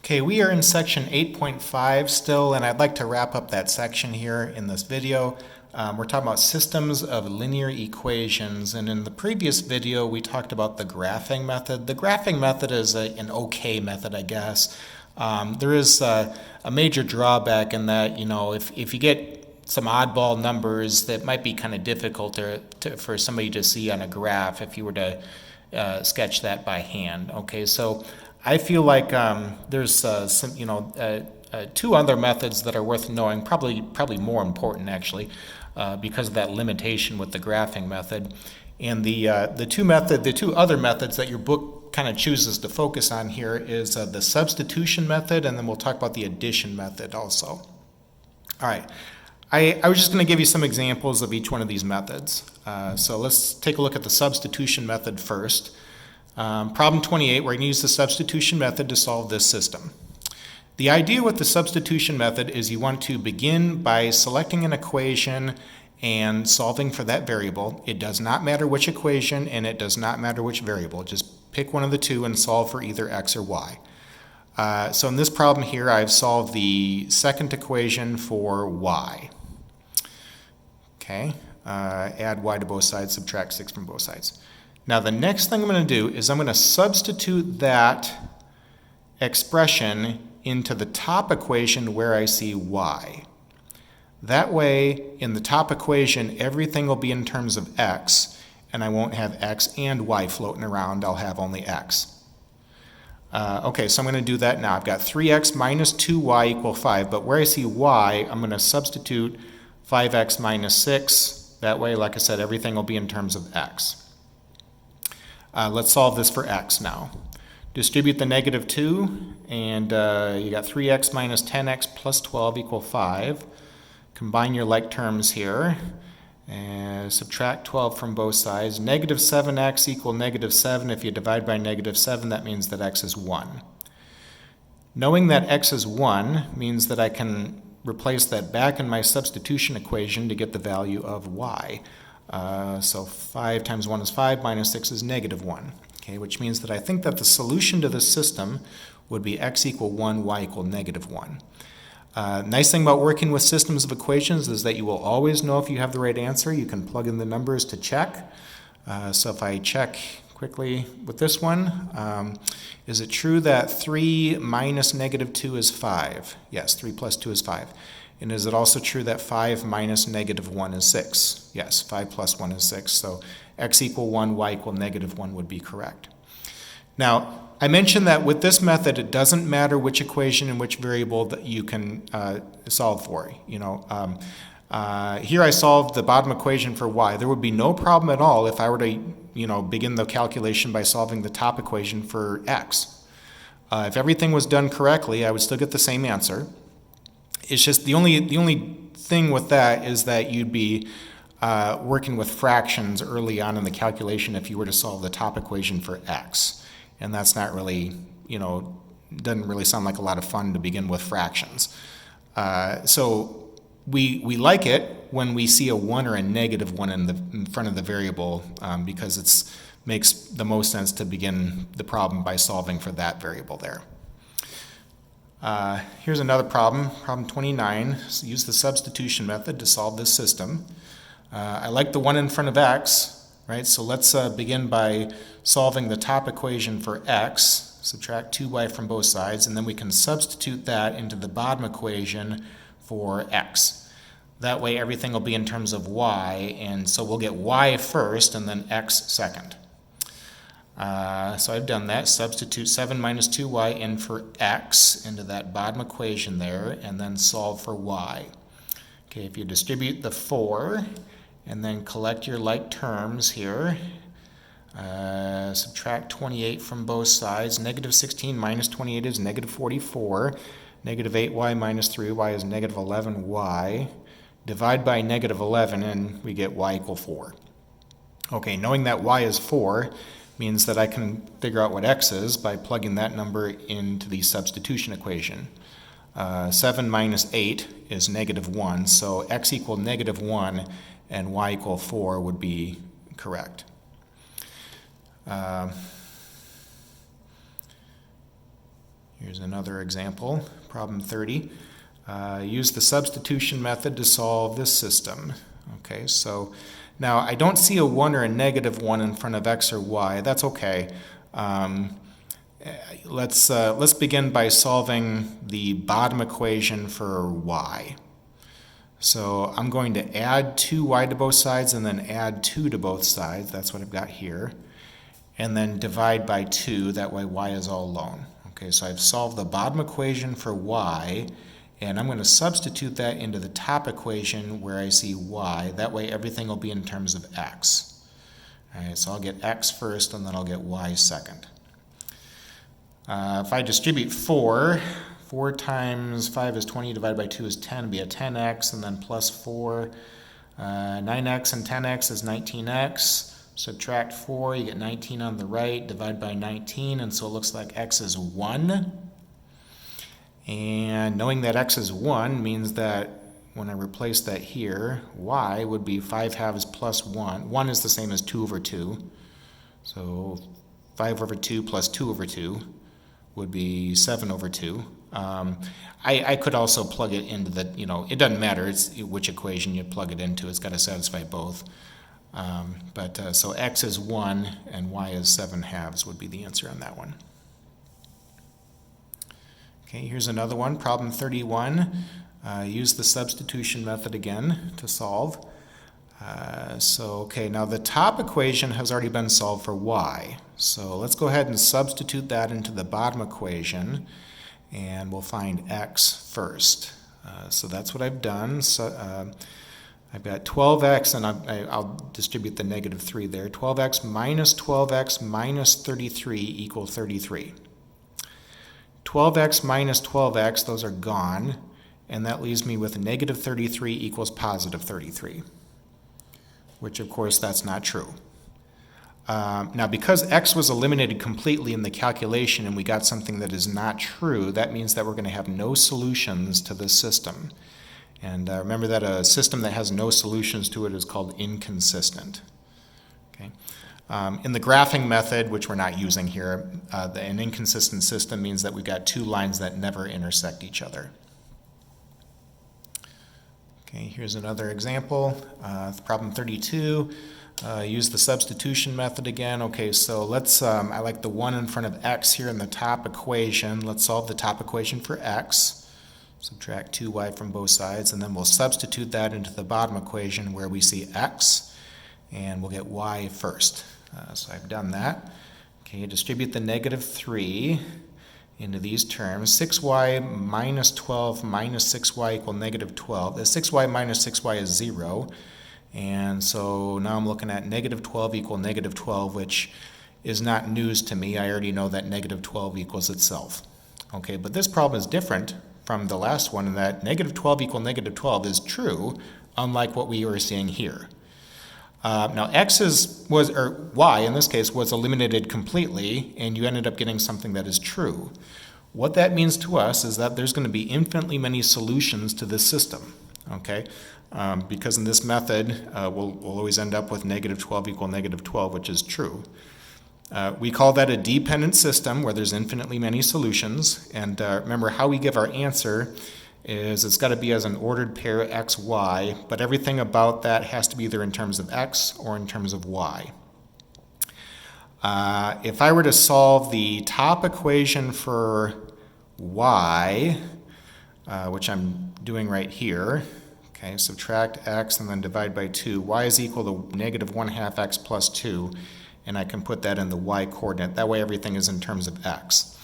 Okay, we are in section 8.5 still, and I'd like to wrap up that section here in this video. We're talking about systems of linear equations, and in the previous video we talked about the graphing method. The graphing method is an okay method, I guess. There is a major drawback in that, if you get some oddball numbers, that might be kind of difficult for somebody to see on a graph if you were to sketch that by hand. Okay, so I feel like there's some, two other methods that are worth knowing, probably more important actually, because of that limitation with the graphing method. And the two other methods that your book kind of chooses to focus on here is the substitution method, and then we'll talk about the addition method also. All right, I was just going to give you some examples of each one of these methods. So let's take a look at the substitution method first. Problem 28, we're going to use the substitution method to solve this system. The idea with the substitution method is you want to begin by selecting an equation and solving for that variable. It does not matter which equation and it does not matter which variable. Just pick one of the two and solve for either x or y. So in this problem here, I've solved the second equation for y. Okay, add y to both sides, subtract 6 from both sides. Now the next thing I'm going to do is I'm going to substitute that expression into the top equation where I see y. That way, in the top equation, everything will be in terms of x, and I won't have x and y floating around. I'll have only x. Okay, so I'm going to do that now. I've got 3x minus 2y equal 5, but where I see y, I'm going to substitute 5x minus 6. That way, like I said, everything will be in terms of x. Let's solve this for x now. Distribute the negative 2, and you got 3x minus 10x plus 12 equal 5. Combine your like terms here, and subtract 12 from both sides. Negative 7x equal negative 7. If you divide by negative 7, that means that x is 1. Knowing that x is 1 means that I can replace that back in my substitution equation to get the value of y. So 5 times 1 is 5, minus 6 is negative 1, okay, which means that I think that the solution to this system would be x equal 1, y equal negative 1. Nice thing about working with systems of equations is that you will always know if you have the right answer. You can plug in the numbers to check. So if I check quickly with this one, is it true that 3 minus negative 2 is 5? Yes, 3 plus 2 is 5. And is it also true that 5 minus negative 1 is 6? Yes, 5 plus 1 is 6. So x equal 1, y equal negative 1 would be correct. Now, I mentioned that with this method, it doesn't matter which equation and which variable that you can solve for. Here I solved the bottom equation for y. There would be no problem at all if I were to begin the calculation by solving the top equation for x. If everything was done correctly, I would still get the same answer. It's just the only thing with that is that you'd be working with fractions early on in the calculation if you were to solve the top equation for x. And that's not really, doesn't really sound like a lot of fun to begin with fractions. So we like it when we see a 1 or a negative 1 in front of the variable because it makes the most sense to begin the problem by solving for that variable there. Here's another problem, problem 29. So use the substitution method to solve this system. I like the 1 in front of x, right? So let's begin by solving the top equation for x, subtract 2y from both sides, and then we can substitute that into the bottom equation for x. That way everything will be in terms of y, and so we'll get y first and then x second. So I've done that. Substitute 7 minus 2y in for x into that bottom equation there, and then solve for y. Okay, if you distribute the 4, and then collect your like terms here, subtract 28 from both sides. Negative 16 minus 28 is negative 44. Negative 8y minus 3y is negative 11y. Divide by negative 11, and we get y equal 4. Okay, knowing that y is 4, means that I can figure out what x is by plugging that number into the substitution equation. 7 minus 8 is negative 1, so x equal negative 1 and y equal 4 would be correct. Here's another example, problem 30. Use the substitution method to solve this system. Okay, so now I don't see a 1 or a negative 1 in front of x or y. That's okay. Let's begin by solving the bottom equation for y. So I'm going to add 2y to both sides and then add 2 to both sides. That's what I've got here. And then divide by 2. That way y is all alone. Okay, so I've solved the bottom equation for y, and I'm going to substitute that into the top equation where I see y. That way everything will be in terms of x. All right, so I'll get x first and then I'll get y second. If I distribute 4 times 5 is 20 divided by 2 is 10, it'll be a 10x, and then plus 4. 9x and 10x is 19x. Subtract 4, you get 19 on the right, divide by 19, and so it looks like x is 1. And knowing that x is 1 means that when I replace that here, y would be 5 halves plus 1. 1 is the same as 2 over 2. So 5 over 2 plus 2 over 2 would be 7 over 2. I could also plug it into the, it doesn't matter which equation you plug it into. It's got to satisfy both. So x is 1 and y is 7 halves would be the answer on that one. Okay, here's another one, problem 31. Use the substitution method again to solve. Now the top equation has already been solved for y. So let's go ahead and substitute that into the bottom equation, and we'll find x first. So that's what I've done. So, I've got 12x, and I'll distribute the negative 3 there. 12x minus 33 equal 33. 12x minus 12x, those are gone, and that leaves me with negative 33 equals positive 33, which of course that's not true. Now because x was eliminated completely in the calculation and we got something that is not true, that means that we're going to have no solutions to this system. And remember that a system that has no solutions to it is called inconsistent. Okay. In the graphing method, which we're not using here, an inconsistent system means that we've got two lines that never intersect each other. Okay, here's another example, problem 32. Use the substitution method again. Okay, so let's, I like the 1 in front of x here in the top equation. Let's solve the top equation for x. Subtract 2y from both sides, and then we'll substitute that into the bottom equation where we see x, and we'll get y first. So I've done that. Okay, distribute the negative 3 into these terms. 6y minus 12 minus 6y equal negative 12. The 6y minus 6y is 0. And so now I'm looking at negative 12 equal negative 12, which is not news to me. I already know that negative 12 equals itself. Okay, but this problem is different from the last one in that negative 12 equal negative 12 is true, unlike what we were seeing here. Now y in this case was eliminated completely, and you ended up getting something that is true. What that means to us is that there's going to be infinitely many solutions to this system. Okay, because in this method we'll always end up with negative 12 equal negative 12, which is true. We call that a dependent system where there's infinitely many solutions, and remember how we give our answer is it's got to be as an ordered pair x, y, but everything about that has to be either in terms of x or in terms of y. If I were to solve the top equation for y, which I'm doing right here, okay, subtract x and then divide by 2, y is equal to negative 1/2 x plus 2, and I can put that in the y coordinate. That way everything is in terms of x.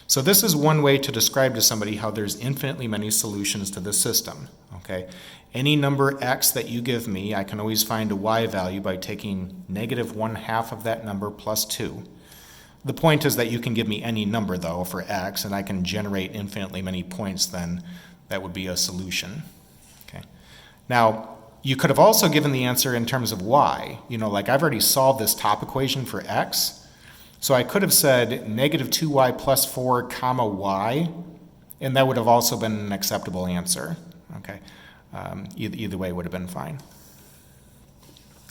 So this is one way to describe to somebody how there's infinitely many solutions to this system. Okay, any number x that you give me, I can always find a y value by taking negative 1/2 of that number plus 2. The point is that you can give me any number though for x, and I can generate infinitely many points, then that would be a solution. Okay. Now, you could have also given the answer in terms of y. Like I've already solved this top equation for x, so I could have said negative 2y plus 4 comma y, and that would have also been an acceptable answer. Okay, either way would have been fine.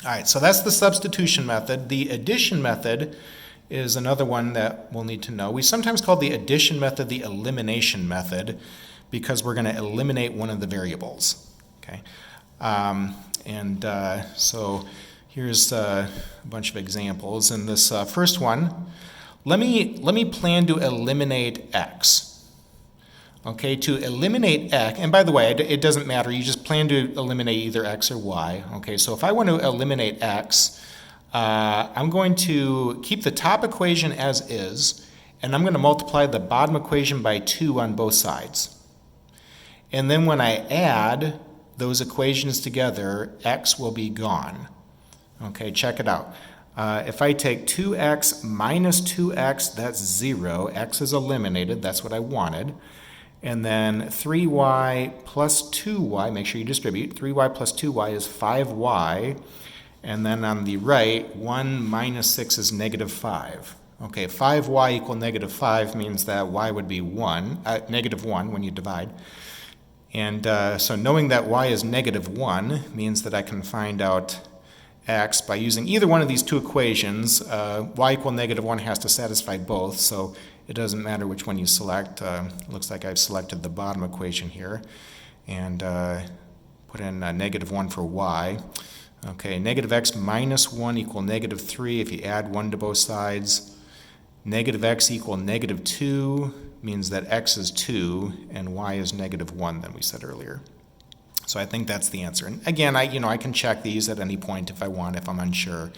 All right, so that's the substitution method. The addition method is another one that we'll need to know. We sometimes call the addition method the elimination method because we're going to eliminate one of the variables. Okay, so here's a bunch of examples. In this first one, let me plan to eliminate x. Okay, to eliminate x, and by the way, it doesn't matter. You just plan to eliminate either x or y. Okay, so if I want to eliminate x, I'm going to keep the top equation as is, and I'm going to multiply the bottom equation by 2 on both sides. And then when I add those equations together, x will be gone. Okay, check it out. If I take 2x minus 2x, that's 0. X is eliminated. That's what I wanted. And then 3y plus 2y, make sure you distribute. 3y plus 2y is 5y. And then on the right, 1 minus 6 is negative 5. Okay, 5y equal negative 5 means that y would be negative 1 when you divide. And so knowing that y is negative 1 means that I can find out x by using either one of these two equations. Y equal negative 1 has to satisfy both, so it doesn't matter which one you select. Looks like I've selected the bottom equation here and put in negative 1 for y. Okay, negative x minus 1 equal negative 3 if you add 1 to both sides. Negative x equal negative 2 means that x is 2 and y is negative 1 than we said earlier. So I think that's the answer. And again, I can check these at any point if I want, if I'm unsure.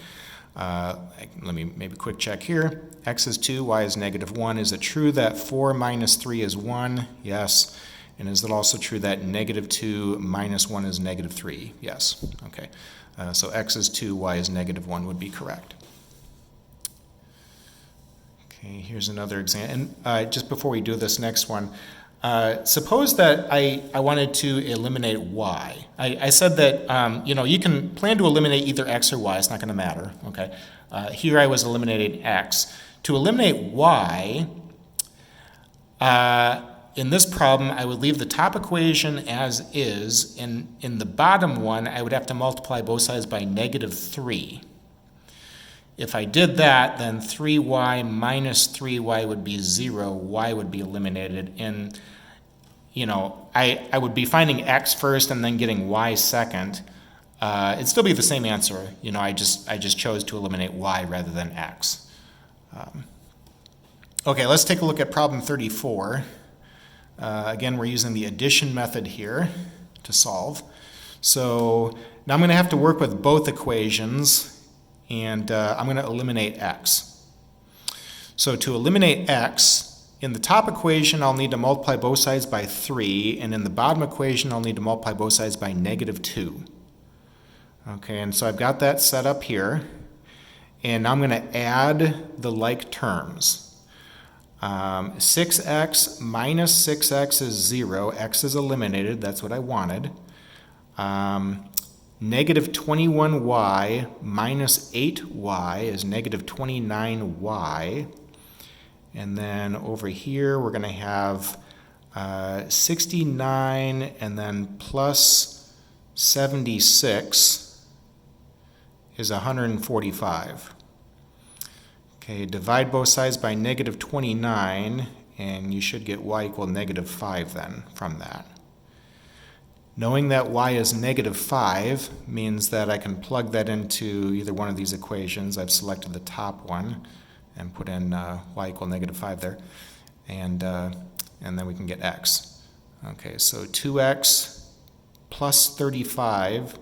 Let me maybe quick check here. X is 2, y is negative 1. Is it true that 4 minus 3 is 1? Yes. And is it also true that negative 2 minus 1 is negative 3? Yes. Okay. So x is 2, y is negative 1 would be correct. Okay, here's another example. And just before we do this next one, suppose that I wanted to eliminate y. I said that you can plan to eliminate either x or y. It's not going to matter. Okay. Here I was eliminating x. To eliminate y, in this problem, I would leave the top equation as is. In the bottom one, I would have to multiply both sides by negative 3. If I did that, then 3y minus 3y would be 0. Y would be eliminated. And, I would be finding x first and then getting y second. It'd still be the same answer. I just chose to eliminate y rather than x. Okay, let's take a look at problem 34. Again, we're using the addition method here to solve. So now I'm going to have to work with both equations, and I'm going to eliminate x. So to eliminate x, in the top equation, I'll need to multiply both sides by 3, and in the bottom equation, I'll need to multiply both sides by negative 2. Okay, and so I've got that set up here, and I'm going to add the like terms. 6x minus 6x is 0. X is eliminated. That's what I wanted. Negative 21y minus 8y is negative 29y. And then over here, we're going to have 69 and then plus 76 is 145. Okay, divide both sides by negative 29, and you should get y equal negative 5 then from that. Knowing that y is negative 5 means that I can plug that into either one of these equations. I've selected the top one and put in y equal negative 5 there, and then we can get x. Okay, so 2x plus 35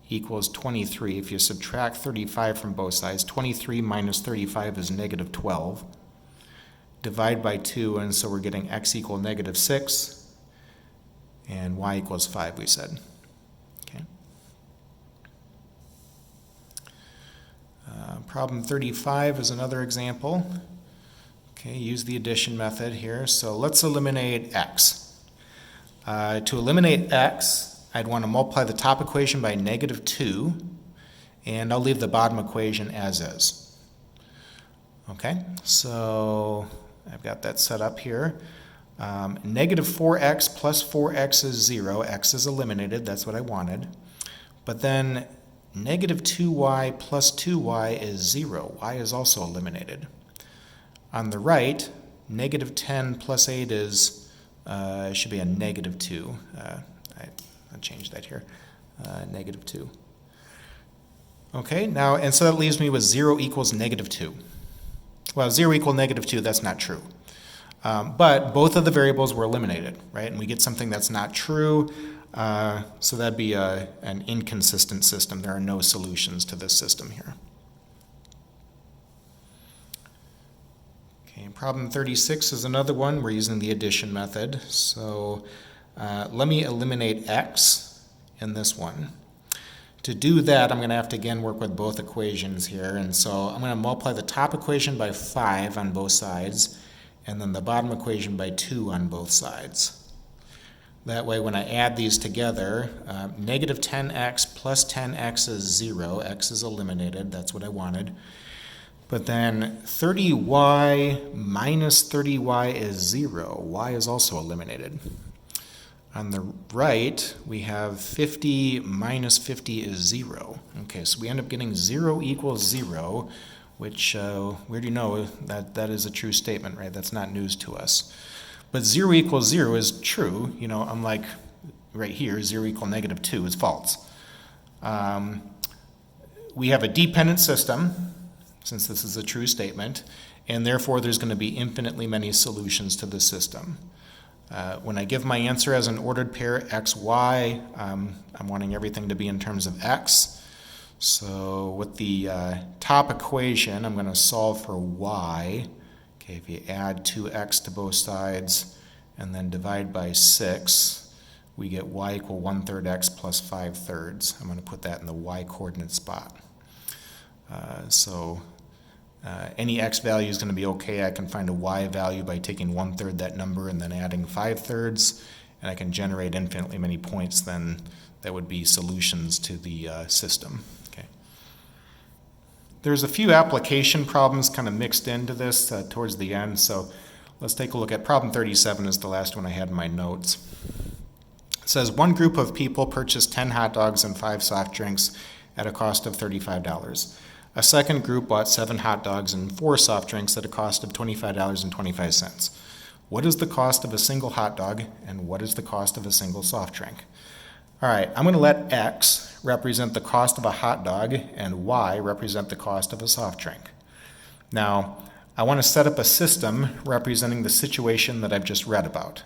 equals 23. If you subtract 35 from both sides, 23 minus 35 is negative 12. Divide by 2, and so we're getting x equal negative 6, and y equals 5, we said. Okay. Problem 35 is another example. Okay, use the addition method here. So let's eliminate x. To eliminate x, I'd want to multiply the top equation by negative 2, and I'll leave the bottom equation as is. Okay, so I've got that set up here. Negative 4x plus 4x is 0. X is eliminated. That's what I wanted. But then negative 2y plus 2y is 0. Y is also eliminated. On the right, negative 10 plus 8 is, should be a negative 2. I'll change that here, negative 2. Okay, now, and so that leaves me with 0 equals negative 2. Well, 0 equals negative 2, that's not true. But both of the variables were eliminated, right? And we get something that's not true. So that'd be an inconsistent system. There are no solutions to this system here. Okay, problem 36 is another one. We're using the addition method. So let me eliminate x in this one. To do that, I'm going to have to again work with both equations here. And so I'm going to multiply the top equation by 5 on both sides, and then the bottom equation by 2 on both sides. That way, when I add these together, negative 10x plus 10x is 0. X is eliminated. That's what I wanted. But then 30y minus 30y is 0. Y is also eliminated. On the right, we have 50 minus 50 is 0. Okay, so we end up getting 0 equals 0, which we already know that is a true statement, right? That's not news to us. But 0 equals 0 is true. You know, unlike right here, 0 equals negative 2 is false. We have a dependent system, since this is a true statement, and therefore there's going to be infinitely many solutions to this system. When I give my answer as an ordered pair x, y, I'm wanting everything to be in terms of x. So with the top equation, I'm going to solve for y. Okay, if you add 2x to both sides and then divide by 6, we get y equal 1/3 x plus 5/3. I'm going to put that in the y coordinate spot. Any x value is going to be okay. I can find a y value by taking 1/3 that number and then adding 5/3, and I can generate infinitely many points then that would be solutions to the system. Okay. There's a few application problems kind of mixed into this towards the end, so let's take a look at problem 37 is the last one I had in my notes. It says one group of people purchased 10 hot dogs and 5 soft drinks at a cost of $35. A second group bought 7 hot dogs and 4 soft drinks at a cost of $25.25. What is the cost of a single hot dog and what is the cost of a single soft drink? All right, I'm going to let x represent the cost of a hot dog and y represent the cost of a soft drink. Now, I want to set up a system representing the situation that I've just read about.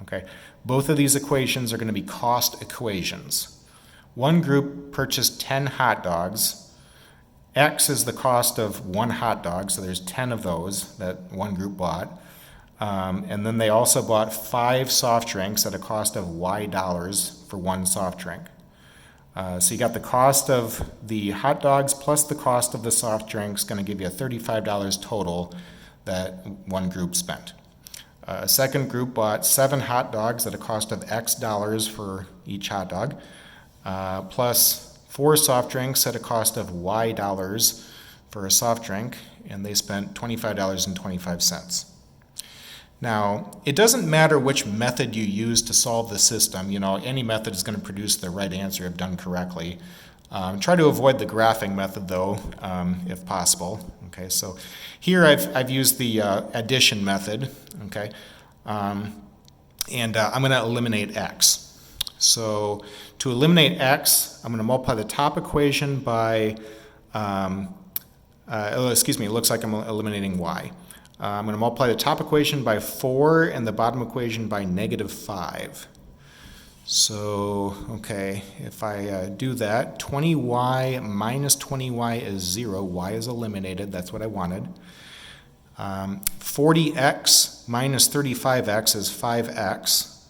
Okay, both of these equations are going to be cost equations. One group purchased 10 hot dogs. X is the cost of 1 hot dog, so there's 10 of those that one group bought. And then they also bought 5 soft drinks at a cost of y dollars for 1 soft drink. So you got the cost of the hot dogs plus the cost of the soft drinks, going to give you $35 total that one group spent. A second group bought 7 hot dogs at a cost of X dollars for each hot dog, plus 4 soft drinks at a cost of y dollars for a soft drink, and they spent $25.25. Now, it doesn't matter which method you use to solve the system. You know, any method is going to produce the right answer if done correctly. Try to avoid the graphing method, though, if possible. Okay, so here I've used the addition method. Okay, and I'm going to eliminate x. So to eliminate x, I'm going to multiply the top equation by, it looks like I'm eliminating y. I'm going to multiply the top equation by 4 and the bottom equation by negative 5. So, okay, if I do that, 20y minus 20y is 0. Y is eliminated. That's what I wanted. 40x minus 35x is 5x.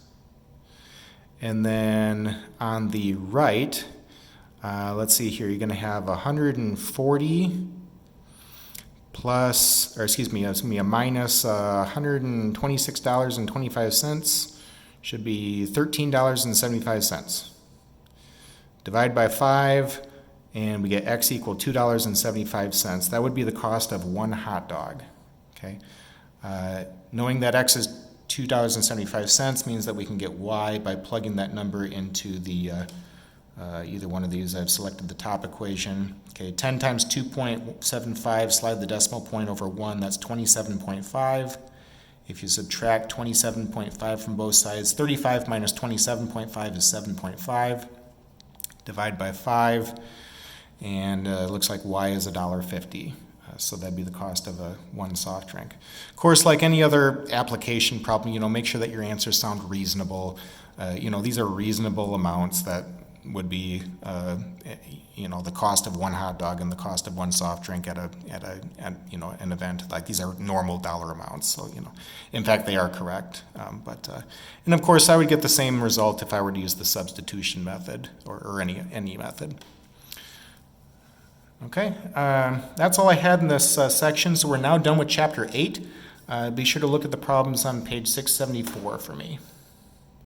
And then on the right, let's see here, you're going to have 140 plus, or excuse me, it's going to be a minus $126.25. Should be $13.75. Divide by 5, and we get x equal $2.75. That would be the cost of 1 hot dog. Okay, knowing that x is $2.75 means that we can get y by plugging that number into the Either one of these, I've selected the top equation. Okay, 10 times 2.75, slide the decimal point over 1, that's 27.5. If you subtract 27.5 from both sides, 35 minus 27.5 is 7.5. Divide by 5, and it looks like y is $1.50. So that'd be the cost of one soft drink. Of course, like any other application problem, make sure that your answers sound reasonable. These are reasonable amounts that would be, the cost of one hot dog and the cost of one soft drink at an event. Like, these are normal dollar amounts. So, in fact, they are correct. And of course, I would get the same result if I were to use the substitution method or any method. Okay, that's all I had in this section. So we're now done with Chapter 8. Be sure to look at the problems on page 674 for me.